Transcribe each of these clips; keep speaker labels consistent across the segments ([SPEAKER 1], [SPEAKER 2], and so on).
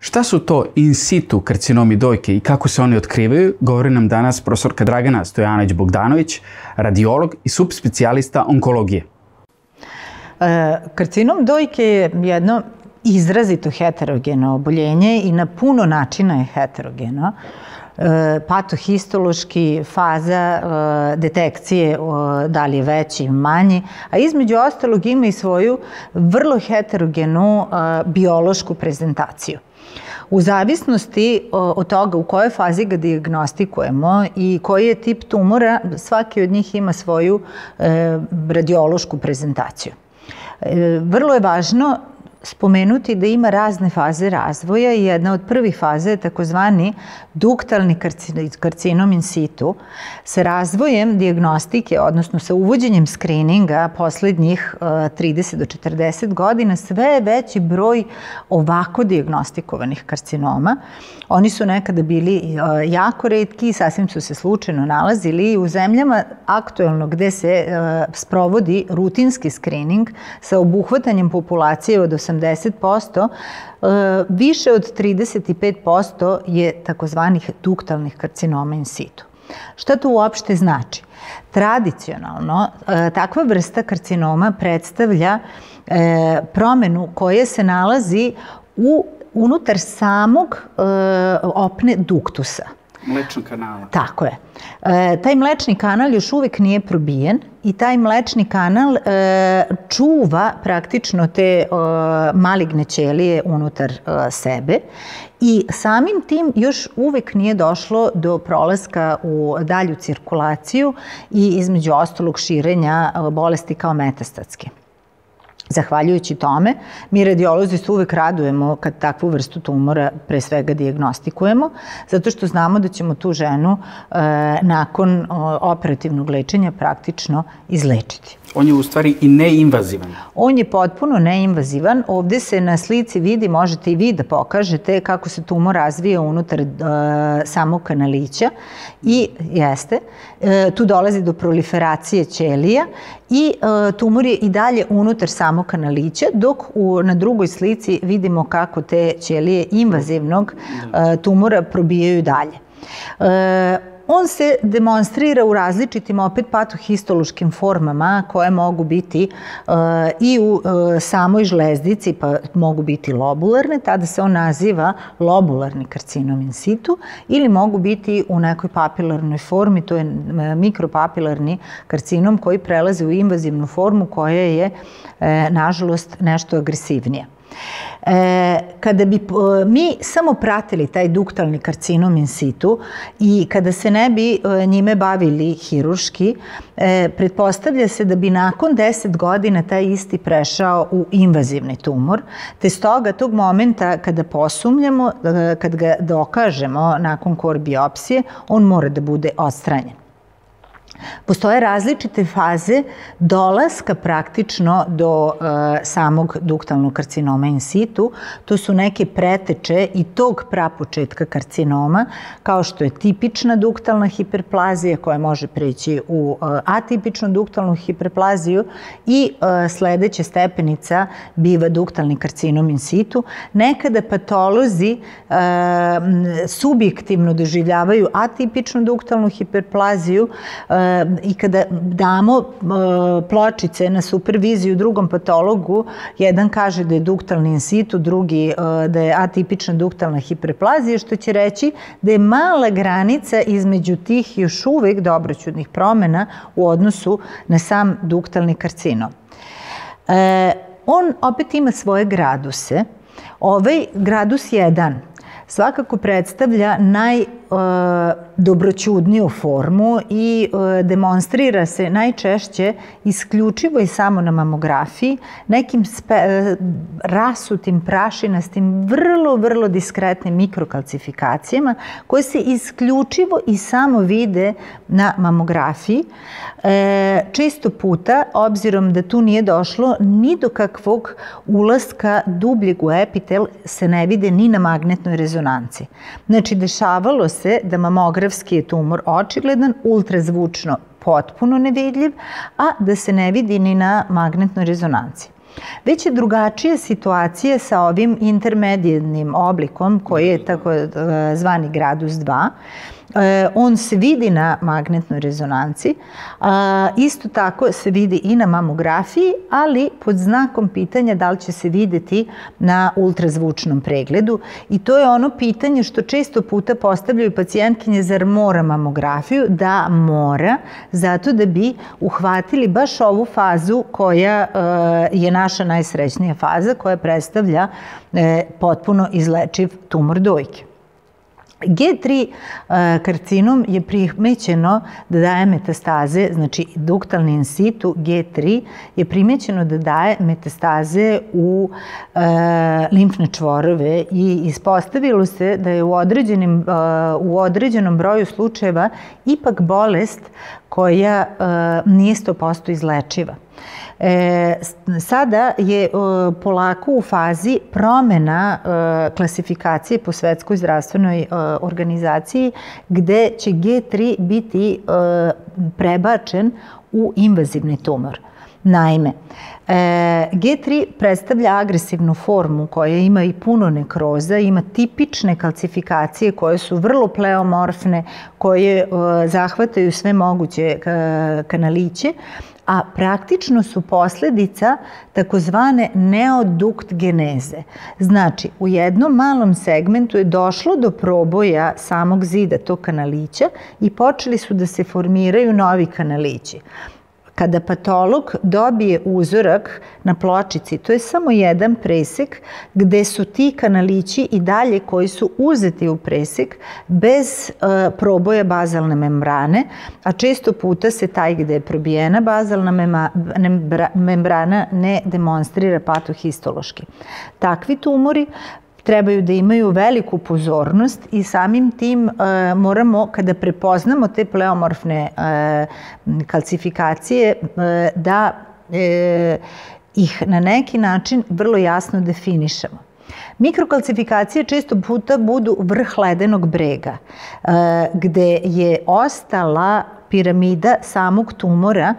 [SPEAKER 1] Šta su to in situ karcinomi dojke i kako se oni otkrivaju, govori nam danas profesorka Dragana Stojanović-Bogdanović, radiolog i subspecijalista onkologije.
[SPEAKER 2] Karcinom dojke je jedno izrazito heterogeno oboljenje i na puno načina je heterogeno. Patohistološki, faza detekcije, da li je veći ili manji, a između ostalog ima i svoju vrlo heterogenu biološku prezentaciju. U zavisnosti od toga u kojoj fazi ga dijagnostikujemo i koji je tip tumora, svaki od njih ima svoju radiološku prezentaciju. Vrlo je važno spomenuti da ima razne faze razvoja i jedna od prvih faza je takozvani duktalni karcinom in situ sa razvojem dijagnostike, odnosno sa uvođenjem skrininga poslednjih 30 do 40 godina, sve je veći broj ovako dijagnostikovanih karcinoma. Oni su nekada bili jako retki i sasvim su se slučajno nalazili u zemljama aktuelno gde se sprovodi rutinski skrining sa obuhvatanjem populacije od 80%, više od 35% je takozvanih duktalnih karcinoma in situ. Šta to uopšte znači? Tradicionalno, takva vrsta karcinoma predstavlja promenu koja se nalazi unutar samog opne duktusa.
[SPEAKER 1] Mlečnog kanala.
[SPEAKER 2] Tako je. Taj mlečni kanal još uvek nije probijen i taj mlečni kanal čuva praktično te maligne ćelije unutar sebe i samim tim još uvek nije došlo do prolaska u dalju cirkulaciju i između ostalog širenja bolesti kao metastatske. Zahvaljujući tome, mi radiolozi se uvek radujemo kad takvu vrstu tumora pre svega dijagnostikujemo, zato što znamo da ćemo tu ženu nakon operativnog lečenja praktično izlečiti.
[SPEAKER 1] On je u stvari i neinvazivan.
[SPEAKER 2] On je potpuno neinvazivan. Ovde se na slici vidi, možete i vi da pokažete kako se tumor razvija unutar samog kanalića i jeste, tu dolazi do proliferacije ćelija i tumor je i dalje unutar samog kanalića, dok na drugoj slici vidimo kako te ćelije invazivnog tumora probijaju dalje. On se demonstrira u različitim opet patohistološkim formama koje mogu biti i u samoj žlezdici, pa mogu biti lobularne, tada se on naziva lobularni karcinom in situ, ili mogu biti u nekoj papilarnoj formi, to je mikropapilarni karcinom koji prelazi u invazivnu formu koja je, nažalost, nešto agresivnija. Kada bi mi samo pratili taj duktalni karcinom in situ i kada se ne bi njime bavili hirurški, pretpostavlja se da bi nakon 10 godina taj isti prešao u invazivni tumor, te stoga tog momenta kada posumnjamo, kad ga dokažemo nakon kor biopsije, on mora da bude odstranjen. Postoje različite faze dolaska praktično do samog duktalnog karcinoma in situ. To su neke preteče i tog prapočetka karcinoma, kao što je tipična duktalna hiperplazija koja može preći u atipičnu duktalnu hiperplaziju i sledeća stepenica biva duktalni karcinom in situ. Nekada patolozi subjektivno doživljavaju atipičnu duktalnu hiperplaziju i kada damo pločice na superviziju drugom patologu, jedan kaže da je duktalni in situ, drugi da je atipična duktalna hiperplazija, što će reći da je mala granica između tih još uvek dobroćudnih promena u odnosu na sam duktalni karcinom. On opet ima svoje graduse. Ovaj gradus 1 svakako predstavlja najdobroćudniju formu i demonstrira se najčešće isključivo i samo na mamografiji, nekim rasutim, prašinastim, vrlo diskretnim mikrokalcifikacijama koje se isključivo i samo vide na mamografiji. Često puta, obzirom da tu nije došlo ni do kakvog ulaska dubljeg u epitel, se ne vide ni na magnetnoj rezonanci. Znači, dešavalo se da mamografski je tumor očigledan, ultrazvučno potpuno nevidljiv, a da se ne vidi ni na magnetnoj rezonanci. Već je drugačija situacija sa ovim intermedijalnim oblikom koji je tako zvani gradus 2. On se vidi na magnetnoj rezonanci, isto tako se vidi i na mamografiji, ali pod znakom pitanja da li će se videti na ultrazvučnom pregledu. I to je ono pitanje što često puta postavljaju pacijentkinje, zar mora mamografiju? Da, mora, zato da bi uhvatili baš ovu fazu koja je naša najsrećnija faza, koja predstavlja potpuno izlečiv tumor dojke. G3 karcinom je primećeno da daje metastaze, znači duktalni in situ G3 je primećeno da daje metastaze u limfne čvorove i ispostavilo se da je u određenom broju slučajeva ipak bolest koja nije 100% izlečiva. Sada je polako u fazi promena klasifikacije po Svetskoj zdravstvenoj organizaciji gde će G3 biti prebačen u invazivni tumor. Naime, G3 predstavlja agresivnu formu koja ima i puno nekroza, ima tipične kalcifikacije koje su vrlo pleomorfne, koje zahvataju sve moguće kanaliće, a praktično su posledica takozvane neodukt geneze. Znači, u jednom malom segmentu je došlo do proboja samog zida tog kanalića i počeli su da se formiraju novi kanalići. Kada patolog dobije uzorak na pločici, to je samo jedan presek gde su ti kanalići i dalje koji su uzeti u presek bez proboja bazalne membrane, a često puta se taj gde je probijena bazalna membrana ne demonstrira patohistološki. Takvi tumori trebaju da imaju veliku pozornost i samim tim moramo, kada prepoznamo te pleomorfne kalcifikacije, da ih na neki način vrlo jasno definišemo. Mikrokalcifikacije često puta budu vrh ledenog brega, gde je ostala piramida samog tumora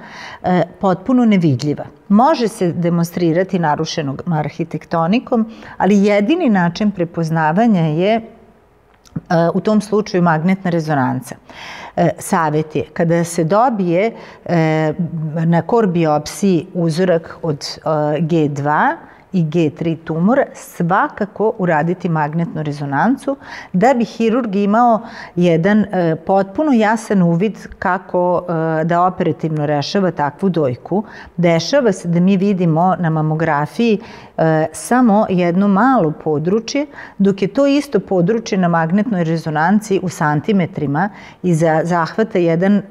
[SPEAKER 2] potpuno nevidljiva. Može se demonstrirati narušenom arhitektonikom, ali jedini način prepoznavanja je u tom slučaju magnetna rezonanca. Savet je, kada se dobije na kor biopsiji uzorak od G2 i G3 tumora, svakako uraditi magnetnu rezonancu da bi hirurg imao jedan potpuno jasan uvid kako da operativno rešava takvu dojku. Dešava se da mi vidimo na mamografiji samo jedno malo područje, dok je to isto područje na magnetnoj rezonanci u santimetrima i zahvata jedan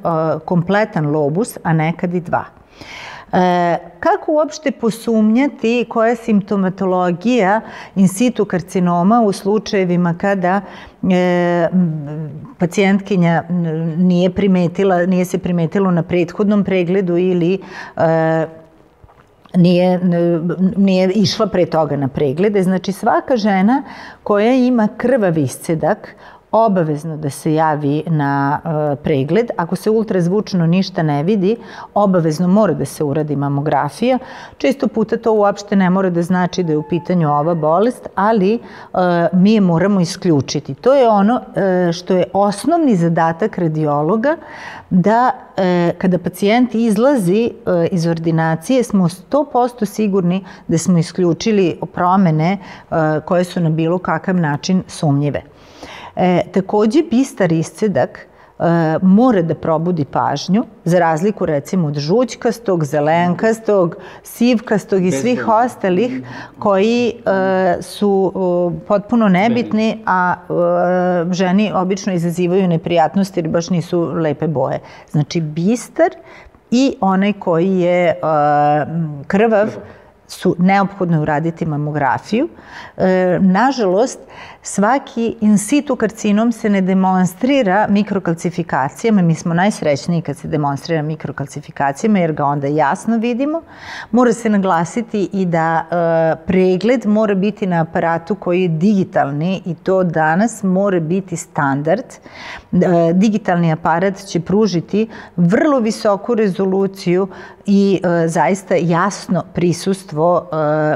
[SPEAKER 2] kompletan lobus, a nekad i dva. Kako uopšte posumnjati koja je simptomatologija in situ karcinoma u slučajevima kada pacijentkinja nije se primetilo na prethodnom pregledu ili nije išla pre toga na preglede. Znači, svaka žena koja ima krvav iscedak obavezno da se javi na pregled. Ako se ultrazvučno ništa ne vidi, obavezno mora da se uradi mamografija. Često puta to uopšte ne mora da znači da je u pitanju ova bolest, ali mi je moramo isključiti. To je ono što je osnovni zadatak radiologa, da kada pacijent izlazi iz ordinacije smo 100% sigurni da smo isključili promene koje su na bilo kakav način sumnjive. Takođe, bistar iscedak mora da probudi pažnju, za razliku recimo od žućkastog, zelenkastog, sivkastog i svih ostalih koji su potpuno nebitni, a ženi obično izazivaju neprijatnosti jer baš nisu lepe boje. Znači, bistar i onaj koji je krvav su neophodno uraditi mamografiju. Nažalost, svaki in situ karcinom se ne demonstrira mikrokalcifikacijama. Mi smo najsrećniji kad se demonstrira mikrokalcifikacijama jer ga onda jasno vidimo. Mora se naglasiti i da pregled mora biti na aparatu koji je digitalni i to danas mora biti standard. Digitalni aparat će pružiti vrlo visoku rezoluciju i zaista jasno prisustvo odsustvo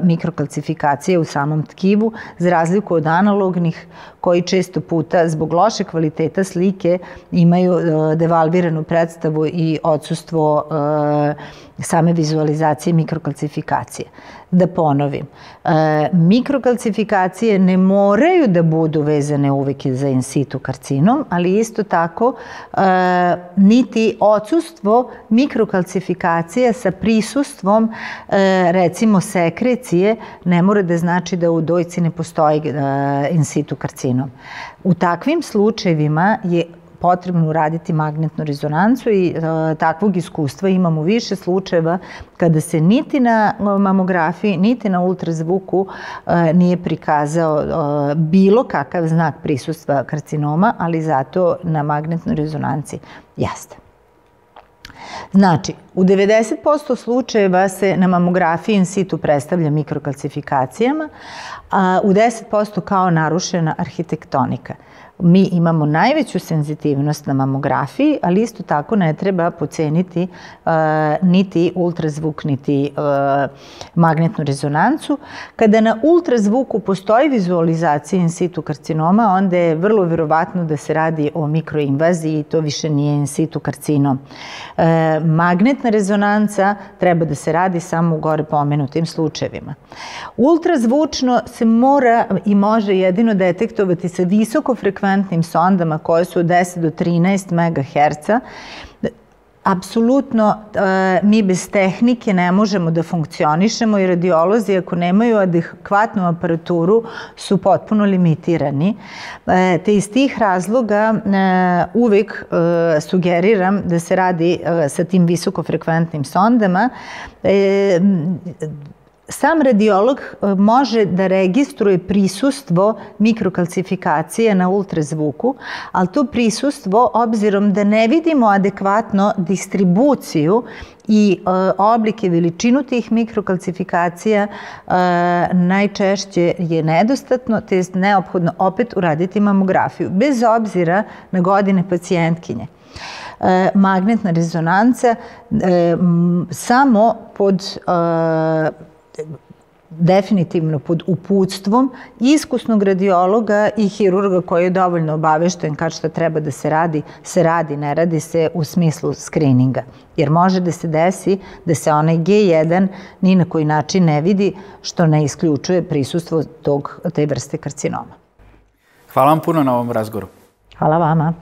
[SPEAKER 2] mikrokalcifikacije u samom tkivu, za razliku od analognih koji često puta zbog loše kvaliteta slike imaju devalviranu predstavu i odsustvo same vizualizacije mikrokalcifikacije. Da ponovim, mikrokalcifikacije ne moraju da budu vezane uvek za in situ karcinom, ali isto tako niti odsustvo mikrokalcifikacije sa prisustvom recimo sekrecije ne mora da znači da u dojci ne postoji in situ karcinom. U takvim slučajevima je potrebno uraditi magnetnu rezonancu i takvog iskustva imamo više slučajeva kada se niti na mamografiji, niti na ultrazvuku nije prikazao bilo kakav znak prisustva karcinoma, ali zato na magnetnoj rezonanci jeste. Znači, u 90% slučajeva se na mamografiji in situ predstavlja mikrokalcifikacijama, a u 10% kao narušena arhitektonika. Mi imamo najveću senzitivnost na mamografiji, ali isto tako ne treba poceniti niti ultrazvuk, niti magnetnu rezonancu. Kada na ultrazvuku postoji vizualizacija in situ karcinoma, onda je vrlo verovatno da se radi o mikroinvaziji i to više nije in situ karcinom. Magnetna rezonanca treba da se radi samo u gore pomenutim slučajevima. Ultrazvučno se mora i može jedino detektovati sa visokofrekventnim sondama koje su od 10 do 13 MHz. Apsolutno mi bez tehnike ne možemo da funkcionišemo i radiolozi ako nemaju adekvatnu aparaturu su potpuno limitirani. Te iz tih razloga uvek sugeriram da se radi sa tim visokofrekventnim sondama. Sam radiolog može da registruje prisustvo mikrokalcifikacije na ultrazvuku, ali to prisustvo, obzirom da ne vidimo adekvatno distribuciju i oblik i veličinu tih mikrokalcifikacija, najčešće je nedostatno, te je neophodno opet uraditi mamografiju, bez obzira na godine pacijentkinje. Magnetna rezonanca samo pod definitivno pod uputstvom iskusnog radiologa i hirurga koji je dovoljno obavešten kad šta treba da se radi, ne radi se u smislu skrininga. Jer može da se desi da se onaj G1 ni na koji način ne vidi, što ne isključuje prisustvo te vrste karcinoma.
[SPEAKER 1] Hvala vam puno na ovom razgovoru.
[SPEAKER 2] Hvala vama.